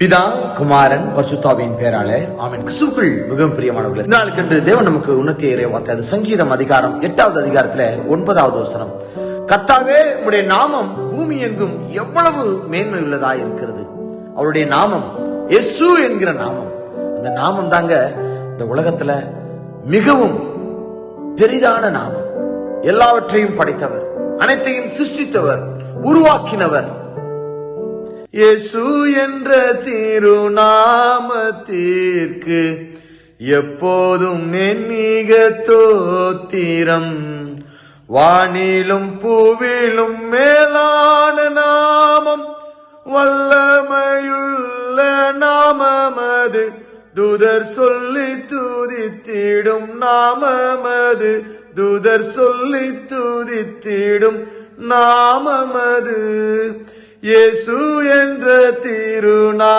பிதா குமாரன் பரிசுத்தாவியின் பேராலே ஆமென். கிறிஸ்துவுக்குள் மிகவும் பிரியமானவர்களே, இந்த நாளுக்கென்று தேவன் நமக்கு உன்னத்திய இறைவார்த்தை, அது சங்கீதம் அதிகாரம் 8வது அதிகாரத்துல 9வது வசனம். கர்த்தாவே, உம்முடைய நாமம் பூமி எங்கும் எவ்வளவு மேன்மை உள்ளதாய் இருக்கிறது. அவருடைய நாமம் இயேசு என்கிற நாமம், அந்த நாமம் தாங்க இந்த உலகத்துல மிகவும் பெரிதான நாமம். எல்லாவற்றையும் படைத்தவர், அனைத்தையும் சிருஷ்டித்தவர், உருவாக்கினவர். இயேசு என்ற திருநாமத்திற்கு எப்போதும் நென்மிக தோத்திரம். வானிலும் பூவிலும் மேலான நாமம், வல்லமையுள்ள நாமமது. தூதர் சொல்லி துதித்திடும் நாமமது, தூதர் சொல்லி துதித்திடும் நாமமது. இயேசு என்ற திருநாமத்திற்கு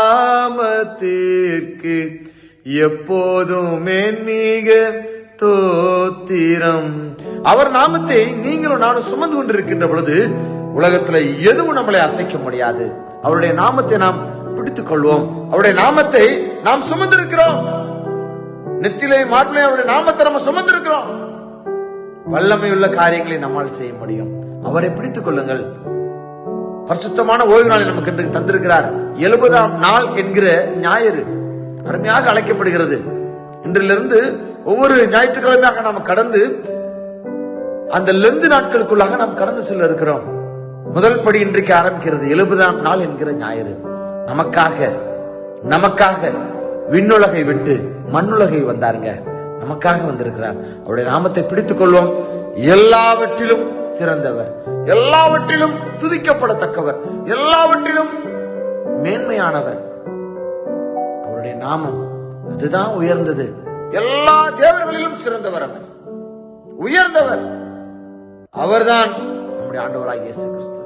எப்போதும் மேன்மிக தோத்திரம். அவர் நாமத்தை நீங்களும் நானும் சுமந்து கொண்டிருக்கின்ற பொழுது உலகத்துல எதுவும் நம்மளை அசைக்க முடியாது. அவருடைய நாமத்தை நாம் பிடித்துக் கொள்வோம். அவருடைய நாமத்தை நாம் சுமந்திருக்கிறோம். நெத்திலே மார்பிலே அவருடைய நாமத்தை நம்ம சுமந்திருக்கிறோம். வல்லமையுள்ள காரியங்களை நம்மால் செய்ய முடியும். அவரை பிடித்துக் கொள்ளுங்கள். பரிசுத்தமான ஓய்வு நாளை நமக்கு இன்று தந்திருக்கிறார். 70ஆம் நாள் என்கிற ஞாயிறு அருமையாக அழைக்கப்படுகிறது. இன்றிலிருந்து ஒவ்வொரு ஞாயிற்றுக்கிழமையாக நாம் கடந்து அந்த லெந்து நாட்களுக்குள்ளாக நாம் கடந்து செல்ல இருக்கிறோம். முதல் படி இன்றைக்கு ஆரம்பிக்கிறது. 70ஆம் நாள் என்கிற ஞாயிறு நமக்காக விண்ணுலகை விட்டு மண்ணுலகை வந்தாருங்க. நமக்காக வந்திருக்கிறார். அவருடைய நாமத்தை பிடித்துக் கொள்வோம். எல்லாவற்றிலும் சிறந்தவர், எல்லாவற்றிலும் துதிக்கப்படத்தக்கவர், எல்லாவற்றிலும் மேன்மையானவர். அவருடைய நாமம் அதுதான் உயர்ந்தது. எல்லா தேவர்களிலும் சிறந்தவர், அவர் உயர்ந்தவர். அவர்தான் நம்முடைய ஆண்டவராகிய இயேசு கிறிஸ்து.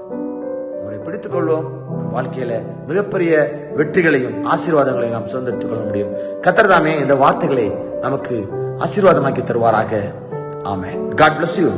அவரை பிடித்துக் கொள்வோம். நம் வாழ்க்கையில மிகப்பெரிய வெற்றிகளையும் ஆசீர்வாதங்களையும் நாம் சுதந்திரித்துக் கொள்ள முடியும். கர்த்தர் தாமே இந்த வார்த்தைகளை நமக்கு ஆசீர்வாதமாக்கி தருவாராக. ஆமென். God bless you.